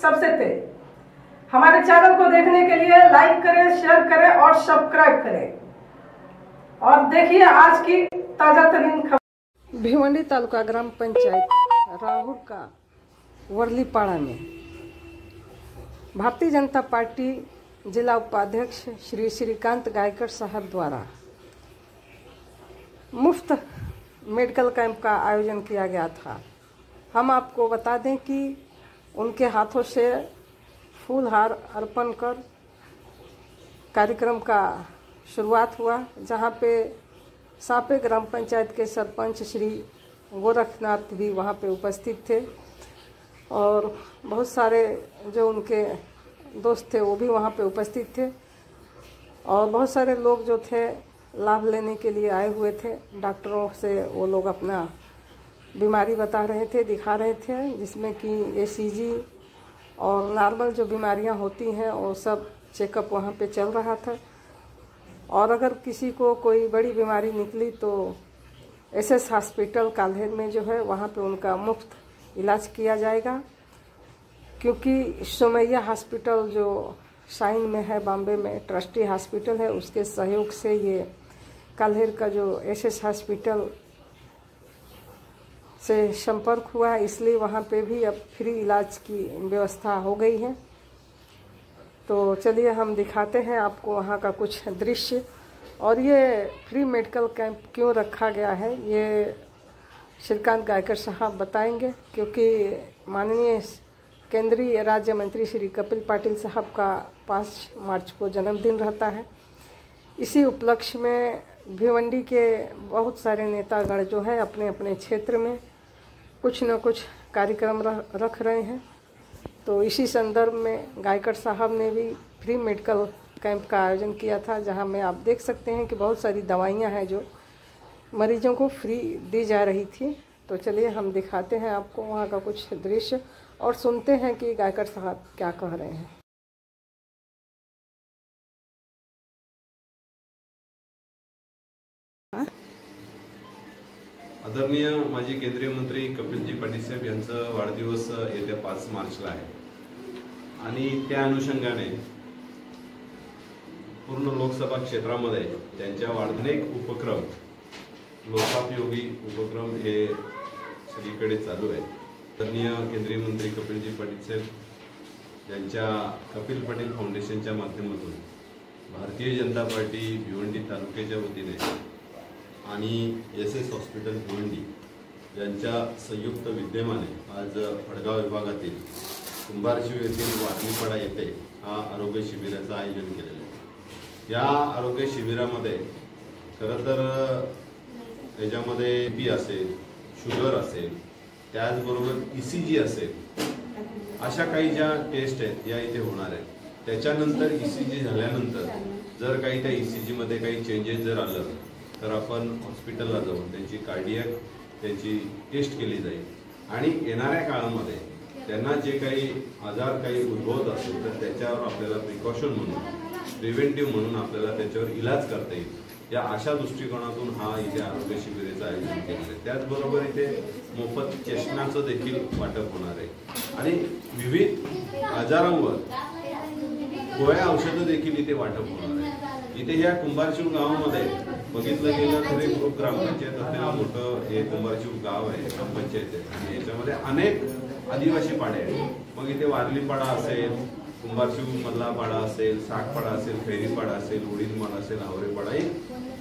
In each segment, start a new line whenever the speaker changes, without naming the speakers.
सबसे तेज। हमारे चैनल को देखने के लिए लाइक करें, शेयर करें और सब्सक्राइब करें। और देखिए आज की ताजा तरीन खबर। भिवंडी तालुका ग्राम पंचायत राहुल का वर्लीपाड़ा में भारतीय जनता पार्टी जिला उपाध्यक्ष श्री श्रीकांत गायकर साहब द्वारा मुफ्त मेडिकल कैंप का आयोजन किया गया था। हम आपको बता दें कि उनके हाथों से फूल हार अर्पण कर कार्यक्रम का शुरुआत हुआ, जहां पे सापे ग्राम पंचायत के सरपंच श्री गोरखनाथ भी वहां पे उपस्थित थे और बहुत सारे जो उनके दोस्त थे वो भी वहां पे उपस्थित थे और बहुत सारे लोग जो थे लाभ लेने के लिए आए हुए थे। डॉक्टरों से वो लोग अपना बीमारी बता रहे थे, दिखा रहे थे, जिसमें कि एसीजी और नॉर्मल जो बीमारियां होती हैं वो सब चेकअप वहाँ पे चल रहा था। और अगर किसी को कोई बड़ी बीमारी निकली तो एसएस हॉस्पिटल काल्हेर में जो है वहाँ पे उनका मुफ्त इलाज किया जाएगा, क्योंकि सोमैया हॉस्पिटल जो शाइन में है, बॉम्बे में ट्रस्टी हॉस्पिटल है, उसके सहयोग से ये काल्हेर का जो एसएस हॉस्पिटल से संपर्क हुआ है, इसलिए वहाँ पे भी अब फ्री इलाज की व्यवस्था हो गई है। तो चलिए हम दिखाते हैं आपको वहाँ का कुछ दृश्य। और ये फ्री मेडिकल कैंप क्यों रखा गया है ये श्रीकांत गायकर साहब बताएंगे, क्योंकि माननीय केंद्रीय राज्य मंत्री श्री कपिल पाटिल साहब का 5 मार्च को जन्मदिन रहता है। इसी उपलक्ष्य में भिवंडी के बहुत सारे नेतागण जो है अपने अपने क्षेत्र में कुछ न कुछ कार्यक्रम रख रहे हैं। तो इसी संदर्भ में गायकर साहब ने भी फ्री मेडिकल कैंप का आयोजन किया था, जहां में आप देख सकते हैं कि बहुत सारी दवाइयां हैं जो मरीजों को फ्री दी जा रही थी। तो चलिए हम दिखाते हैं आपको वहां का कुछ दृश्य और सुनते हैं कि गायकर साहब क्या कह रहे हैं।
आदरणीय माजी केंद्रीय मंत्री कपिलजी पाटील साहेब यांचा वाढदिवस येत्या 5 मार्चला आहे आणि त्या अनुषंगाने पूर्ण लोकसभा क्षेत्रामध्ये त्यांच्या अनेक उपक्रम, लोकोपयोगी उपक्रम हे सगळीकडे चालू आहे। आदरणीय केंद्रीय मंत्री कपिलजी पाटील साहेब यांच्या कपिल पाटील फाउंडेशनच्या माध्यमातून भारतीय जनता पार्टी भिवंडी तालुक्याच्या वतीने आणि एसएस हॉस्पिटल भिवंडी यांच्या संयुक्त विद्यमाने आज फडगाव विभागातील कुंभारशिव येथील वारलीपाडा येथे हा आरोग्य शिबिराचं आयोजन केलेलं आहे। या आरोग्य शिबिरामध्ये खरं तर याच्यामध्ये बीपी असेल, शुगर असेल, त्याचबरोबर ईसीजी असेल, अशा काही ज्या टेस्ट आहेत या इथे होणार आहेत। त्याच्यानंतर ईसीजी झाल्यानंतर जर काही त्या ईसीजी मध्ये काही चेंजेस जर आलं तर आपण हॉस्पिटलला जाऊन त्यांची कार्डियक त्यांची टेस्ट केली जाईल आणि येणाऱ्या काळामध्ये त्यांना जे काही आजार काही उद्भवत असेल तर त्याच्यावर आपल्याला प्रिकॉशन म्हणून, प्रिव्हेंटिव्ह म्हणून आपल्याला त्याच्यावर इलाज करता येईल। या अशा दृष्टिकोनातून हा इथे आरोग्य शिबिराचं आयोजन केलं आहे। त्याचबरोबर इथे मोफत चष्म्याचं देखील वाटप होणार आहे आणि विविध आजारांवर गोळ्या औषधं देखील इथे वाटप होणार आहे। इथे या कुंभारशिव गावामध्ये बघितलं गेलं तर एक ग्रामपंचायत असलेलं मोठं हे कुंभारशिव गाव आहे, ग्रामपंचायत आहे आणि याच्यामध्ये अनेक आदिवासी पाडे आहेत। मग इथे वारलीपाडा असेल, कुंभारशिव मधला पाडा असेल, सागपाडा असेल, खैरीपाडा असेल, उडीदमाळ असेल, हावरेपाडा,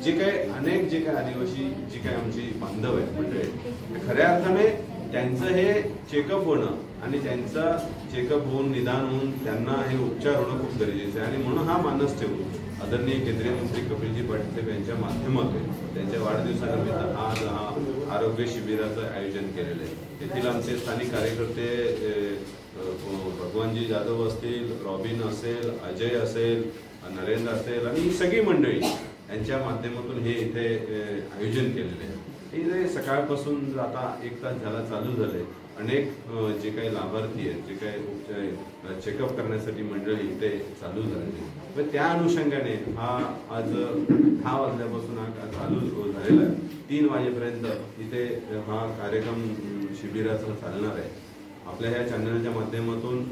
जे काही अनेक जे काही आदिवासी जे काही आमची बांधव आहेत म्हणजे खऱ्या अर्थाने त्यांचं हे चेकअप होणं आणि त्यांचा चेकअप होऊन निदान होऊन त्यांना हे उपचार होणं खूप गरजेचं आहे। आणि म्हणून हा मानस ठेवून आदरणीय केंद्रीय मंत्री कपिलजी पाटील साहेब यांच्या माध्यमातून त्यांच्या वाढदिवसानिमित्त आज हा आरोग्य शिबिराचं आयोजन केलेलं आहे। येथील आमचे स्थानिक कार्यकर्ते भगवानजी जाधव असतील, रॉबिन असेल, अजय असेल, नरेंद्र असेल आणि ही सगळी मंडळी यांच्या माध्यमातून हे इथे आयोजन केलेले आहे। इथे सकाळपासून आता 1 तास झाला चालू झाले। अनेक जे काही लाभार्थी आहेत, जे काही चेकअप करण्यासाठी मंडळी इथे चालू झालेली, त्या अनुषंगाने हा आज 10 वाजल्यापासून हा चालू झालेला आहे। 3 वाजेपर्यंत इथे हा कार्यक्रम शिबिराचा चालणार आहे। आपल्या ह्या चॅनलच्या माध्यमातून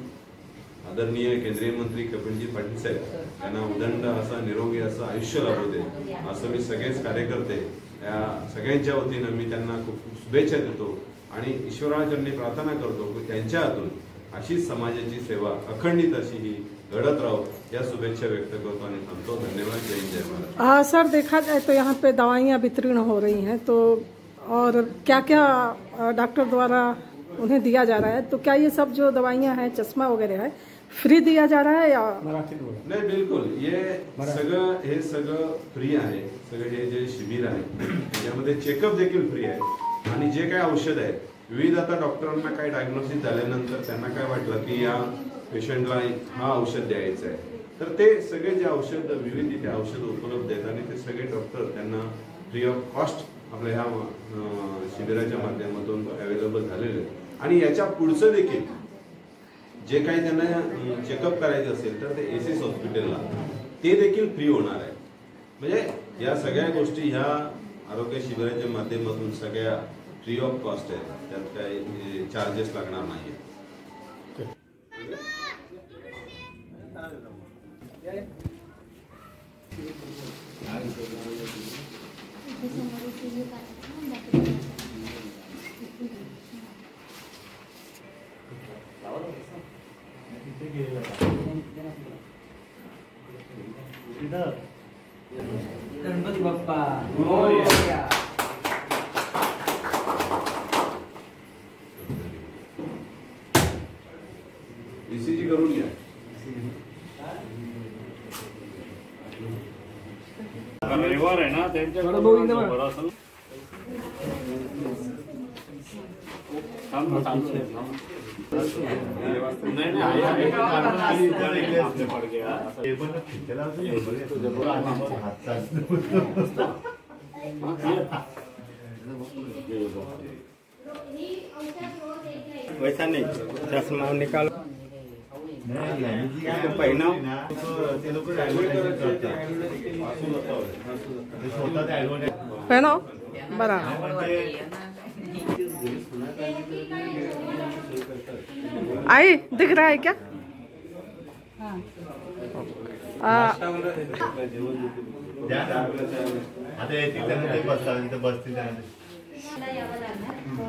आदरणीय केंद्रीय मंत्री कपिलजी पाटील साहेब यांना उदंड असं निरोगी असं आयुष्य लाभू दे, असं मी सगळेच कार्यकर्ते या सगळ्यांच्या वतीनं मी त्यांना खूप खूप शुभेच्छा देतो आणि ईश्वराचरणी प्रार्थना करतो की त्यांच्या हातून अशीच समाजाची सेवा अखंडित अशी ही घडत राहो, या शुभेच्छा व्यक्त करतो आणि थांबतो। धन्यवाद। जय हिंद, जय महाराष्ट्र।
सर, देखा जाए तो यहाँ पे दवाइयाँ वितरण हो रही हैं, तो और क्या क्या डॉक्टर द्वारा उन्हें दिया जा रहा है, तो क्या ये सब जो दवाइयाँ हैं, चश्मा वगैरह है, फ्री दिया जा रहा है या?
नाही, बिलकुल हे सगळं फ्री आहे। सगळं हे जे शिबिर आहे त्याच्यामध्ये चेकअप देखील फ्री आहे आणि जे काही औषध आहे विविध, आता डॉक्टरांना काही डायग्नोसिस झाल्यानंतर त्यांना काय वाटलं की या पेशंटला हा औषध द्यायचं आहे, तर ते सगळे जे औषध विविध इथे औषध उपलब्ध आहेत आणि ते सगळे डॉक्टर त्यांना फ्री ऑफ कॉस्ट आपल्या ह्या शिबिराच्या माध्यमातून अवेलेबल झालेले आहेत। आणि याच्या पुढचं देखील जे काही त्यांना चेकअप करायचं असेल तर ते एसएस हॉस्पिटलला ते देखील फ्री होणार आहे। म्हणजे या सगळ्या गोष्टी ह्या आरोग्य शिबिराच्या माध्यमातून सगळ्या फ्री ऑफ कॉस्ट आहेत, त्यात काही चार्जेस लागणार नाही।
गणपती बाप्पा मोरया।
ईसीजी करून घ्या।
रविवार आहे ना त्यांच्या
वैसा नहीं, चश्मा निकालो पहना।
पहनो बरा। आई दिख रहा है क्या?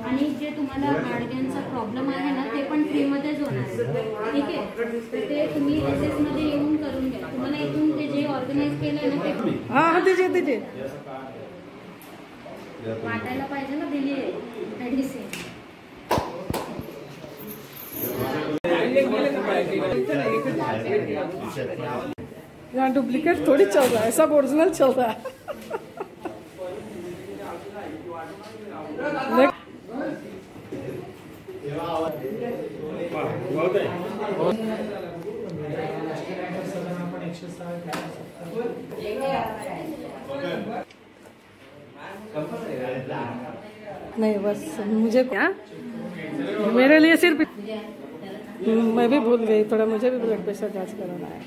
आणि जे तुम्हाला गाडग्यांचा प्रॉब्लेम आहे ना ते पण फ्री मध्येच होणार आहे, ठीक आहे? तर ते तुम्ही एसएस मध्ये येऊन करून घ्या। तुम्हाला इथून ते जे ऑर्गनाइज केलंय ना ते
हाँ दीजिए दीजिए,
वाटायला पाहिजे ना, दिली मेडिसिन।
यहाँ डुप्लीकेट थोड़ी चल रहा है, सब ओरिजिनल चल रहा है। नहीं बस मुझे क्या, मेरे लिए सिर्फ मैं भी भूल गई थोड़ा, मुझे भी ब्लड प्रेशर जांच कराना है।